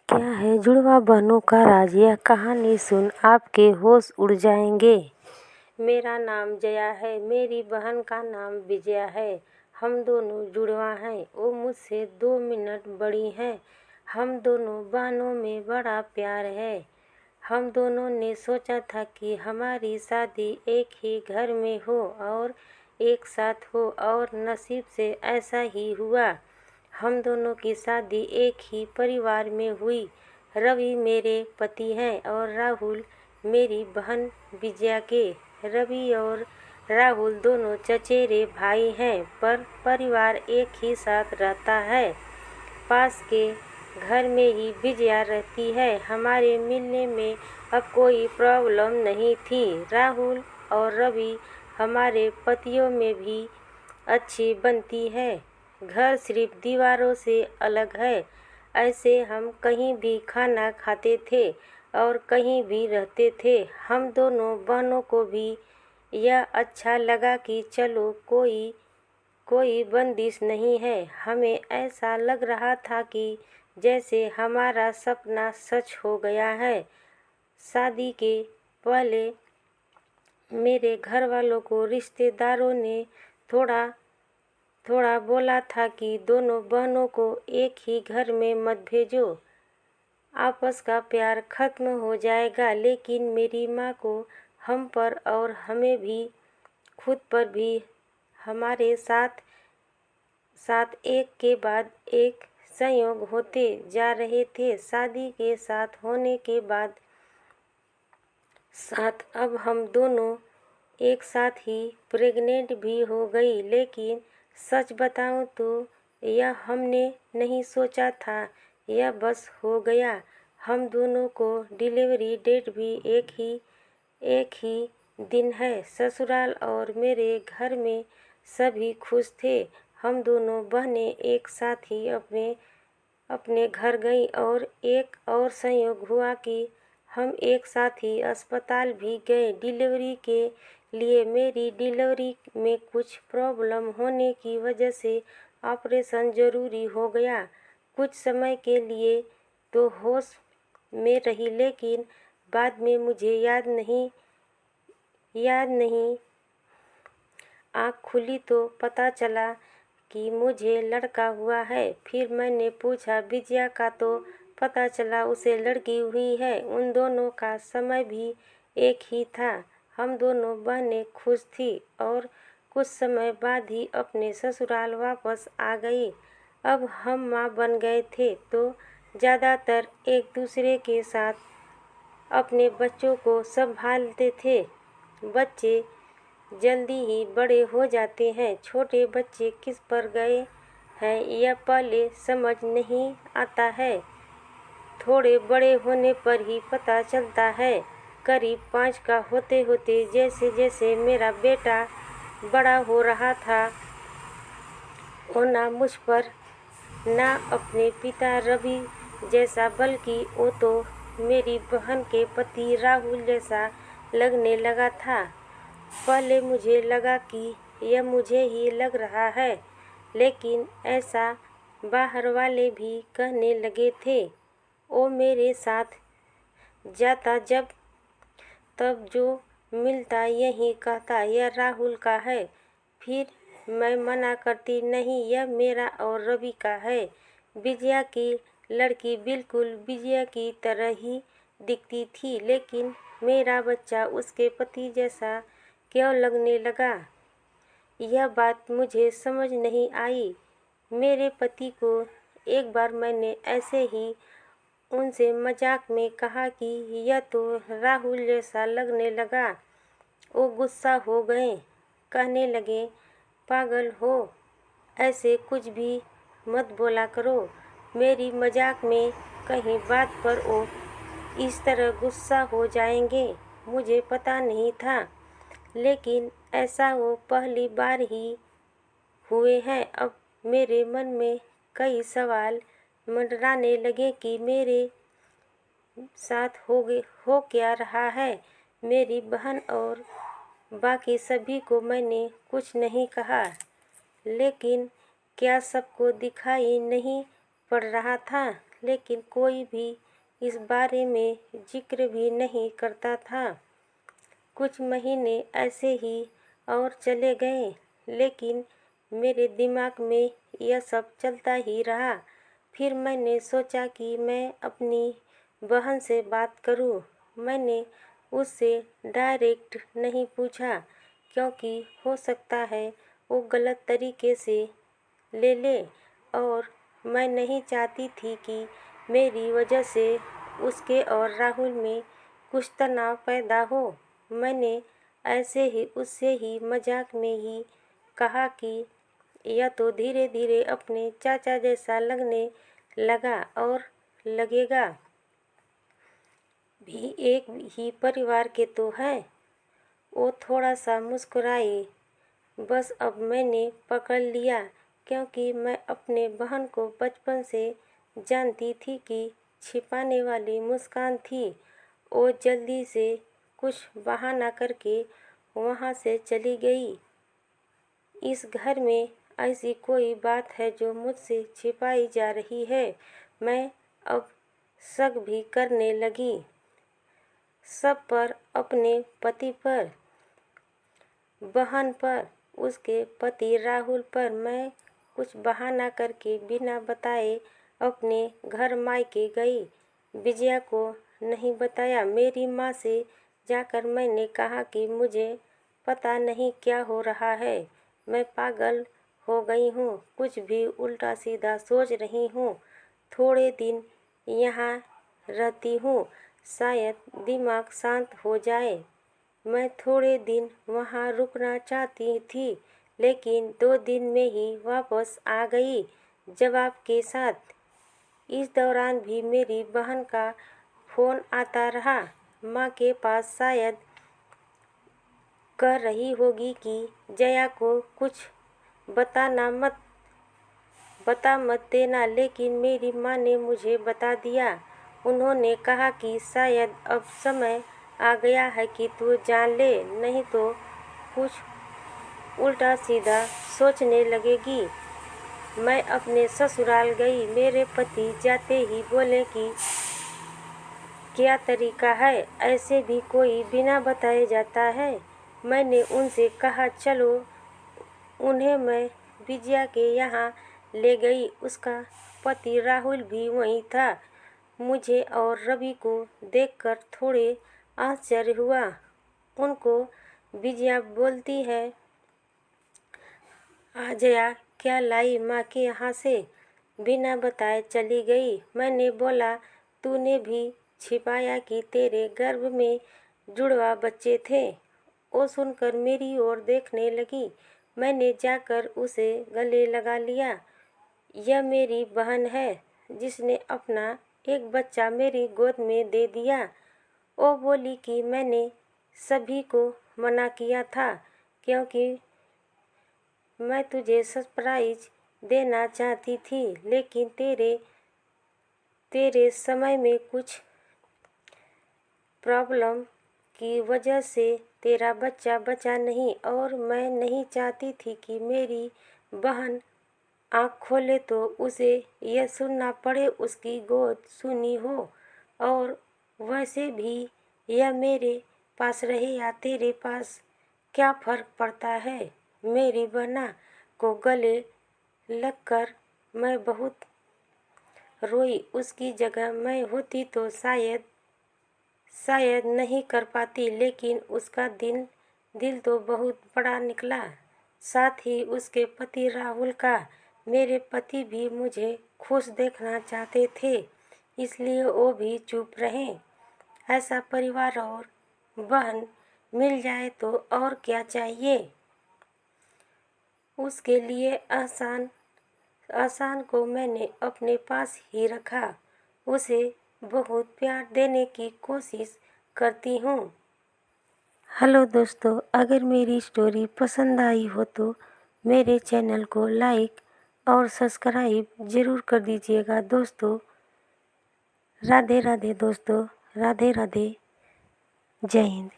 क्या है जुड़वा बहनों का राज, यह कहानी सुन आपके होश उड़ जाएंगे। मेरा नाम जया है, मेरी बहन का नाम विजया है। हम दोनों जुड़वा हैं, वो मुझसे 2 मिनट बड़ी हैं। हम दोनों बहनों में बड़ा प्यार है। हम दोनों ने सोचा था कि हमारी शादी एक ही घर में हो और एक साथ हो, और नसीब से ऐसा ही हुआ। हम दोनों की शादी एक ही परिवार में हुई। रवि मेरे पति हैं और राहुल मेरी बहन विजया के। रवि और राहुल दोनों चचेरे भाई हैं, पर परिवार एक ही साथ रहता है। पास के घर में ही विजया रहती है। हमारे मिलने में अब कोई प्रॉब्लम नहीं थी। राहुल और रवि हमारे पतियों में भी अच्छी बनती है। घर सिर्फ दीवारों से अलग है। ऐसे हम कहीं भी खाना खाते थे और कहीं भी रहते थे। हम दोनों बहनों को भी यह अच्छा लगा कि चलो कोई बंदिश नहीं है। हमें ऐसा लग रहा था कि जैसे हमारा सपना सच हो गया है। शादी के पहले मेरे घर वालों को रिश्तेदारों ने थोड़ा थोड़ा बोला था कि दोनों बहनों को एक ही घर में मत भेजो, आपस का प्यार खत्म हो जाएगा। लेकिन मेरी माँ को हम पर और हमें भी खुद पर भी हमारे साथ साथ एक के बाद एक संयोग होते जा रहे थे। शादी के साथ होने के बाद साथ अब हम दोनों एक साथ ही प्रेग्नेंट भी हो गई। लेकिन सच बताऊं तो यह हमने नहीं सोचा था, यह बस हो गया। हम दोनों को डिलीवरी डेट भी एक ही दिन है। ससुराल और मेरे घर में सभी खुश थे। हम दोनों बहनें एक साथ ही अपने घर गईं और एक और संयोग हुआ कि हम एक साथ ही अस्पताल भी गए डिलीवरी के लिए। मेरी डिलीवरी में कुछ प्रॉब्लम होने की वजह से ऑपरेशन ज़रूरी हो गया। कुछ समय के लिए तो होश में रही, लेकिन बाद में मुझे याद नहीं आँख खुली तो पता चला कि मुझे लड़का हुआ है। फिर मैंने पूछा विजया का, तो पता चला उसे लड़की हुई है। उन दोनों का समय भी एक ही था। हम दोनों बहनें खुश थी और कुछ समय बाद ही अपने ससुराल वापस आ गई। अब हम माँ बन गए थे तो ज़्यादातर एक दूसरे के साथ अपने बच्चों को संभालते थे। बच्चे जल्दी ही बड़े हो जाते हैं। छोटे बच्चे किस पर गए हैं यह पहले समझ नहीं आता है, थोड़े बड़े होने पर ही पता चलता है। करीब 5 का होते होते जैसे जैसे मेरा बेटा बड़ा हो रहा था, वो ना मुझ पर ना अपने पिता रवि जैसा, बल्कि वो तो मेरी बहन के पति राहुल जैसा लगने लगा था। पहले मुझे लगा कि यह मुझे ही लग रहा है, लेकिन ऐसा बाहर वाले भी कहने लगे थे। वो मेरे साथ जाता जब तब जो मिलता यही कहता यह राहुल का है। फिर मैं मना करती, नहीं यह मेरा और रवि का है। विजया की लड़की बिल्कुल विजया की तरह ही दिखती थी, लेकिन मेरा बच्चा उसके पति जैसा क्यों लगने लगा, यह बात मुझे समझ नहीं आई। मेरे पति को एक बार मैंने ऐसे ही उनसे मजाक में कहा कि यह तो राहुल जैसा लगने लगा। वो गुस्सा हो गए, कहने लगे पागल हो, ऐसे कुछ भी मत बोला करो। मेरी मजाक में कहीं बात पर वो इस तरह गुस्सा हो जाएंगे मुझे पता नहीं था, लेकिन ऐसा वो पहली बार ही हुए हैं। अब मेरे मन में कई सवाल मंडराने लगे कि मेरे साथ हो क्या रहा है। मेरी बहन और बाकी सभी को मैंने कुछ नहीं कहा, लेकिन क्या सबको दिखाई नहीं पड़ रहा था। लेकिन कोई भी इस बारे में जिक्र भी नहीं करता था। कुछ महीने ऐसे ही और चले गए, लेकिन मेरे दिमाग में यह सब चलता ही रहा। फिर मैंने सोचा कि मैं अपनी बहन से बात करूं। मैंने उससे डायरेक्ट नहीं पूछा, क्योंकि हो सकता है वो गलत तरीके से ले ले, और मैं नहीं चाहती थी कि मेरी वजह से उसके और राहुल में कुछ तनाव पैदा हो। मैंने ऐसे ही उससे ही मजाक में ही कहा कि यह तो धीरे धीरे अपने चाचा जैसा लगने लगा और लगेगा भी, एक ही परिवार के तो हैं। वो थोड़ा सा मुस्कुराई। बस अब मैंने पकड़ लिया, क्योंकि मैं अपने बहन को बचपन से जानती थी कि छिपाने वाली मुस्कान थी। वो जल्दी से कुछ बहाना करके वहाँ से चली गई। इस घर में ऐसी कोई बात है जो मुझसे छिपाई जा रही है। मैं अब शक भी करने लगी, सब पर, अपने पति पर, बहन पर, उसके पति राहुल पर। मैं कुछ बहाना करके बिना बताए अपने घर मायके गई। विजया को नहीं बताया। मेरी माँ से जाकर मैंने कहा कि मुझे पता नहीं क्या हो रहा है, मैं पागल हो गई हूँ, कुछ भी उल्टा सीधा सोच रही हूँ। थोड़े दिन यहाँ रहती हूँ, शायद दिमाग शांत हो जाए। मैं थोड़े दिन वहाँ रुकना चाहती थी, लेकिन 2 दिन में ही वापस आ गई जवाब के साथ। इस दौरान भी मेरी बहन का फ़ोन आता रहा। माँ के पास शायद कह रही होगी कि जया को कुछ बता मत देना, लेकिन मेरी माँ ने मुझे बता दिया। उन्होंने कहा कि शायद अब समय आ गया है कि तू जान ले, नहीं तो कुछ उल्टा सीधा सोचने लगेगी। मैं अपने ससुराल गई। मेरे पति जाते ही बोले कि क्या तरीका है, ऐसे भी कोई बिना बताए जाता है। मैंने उनसे कहा चलो। उन्हें मैं विजया के यहाँ ले गई। उसका पति राहुल भी वहीं था। मुझे और रवि को देखकर थोड़े आश्चर्य हुआ। उनको विजया बोलती है, आ जया क्या लाई माँ के यहाँ से, बिना बताए चली गई। मैंने बोला तूने भी छिपाया कि तेरे गर्भ में जुड़वा बच्चे थे। वो सुनकर मेरी ओर देखने लगी। मैंने जाकर उसे गले लगा लिया। यह मेरी बहन है, जिसने अपना एक बच्चा मेरी गोद में दे दिया। वो बोली कि मैंने सभी को मना किया था, क्योंकि मैं तुझे सरप्राइज देना चाहती थी, लेकिन तेरे समय में कुछ प्रॉब्लम की वजह से तेरा बच्चा बचा नहीं, और मैं नहीं चाहती थी कि मेरी बहन आँख खोले तो उसे यह सुनना पड़े उसकी गोद सुनी हो। और वैसे भी यह मेरे पास रहे या तेरे पास, क्या फ़र्क पड़ता है। मेरी बहना को गले लगकर मैं बहुत रोई। उसकी जगह मैं होती तो शायद नहीं कर पाती, लेकिन उसका दिल तो बहुत बड़ा निकला। साथ ही उसके पति राहुल का। मेरे पति भी मुझे खुश देखना चाहते थे, इसलिए वो भी चुप रहे। ऐसा परिवार और बहन मिल जाए तो और क्या चाहिए। उसके लिए आसान को मैंने अपने पास ही रखा। उसे बहुत प्यार देने की कोशिश करती हूँ। हेलो दोस्तों, अगर मेरी स्टोरी पसंद आई हो तो मेरे चैनल को लाइक और सब्सक्राइब ज़रूर कर दीजिएगा दोस्तों। राधे राधे दोस्तों, राधे राधे, जय हिंद।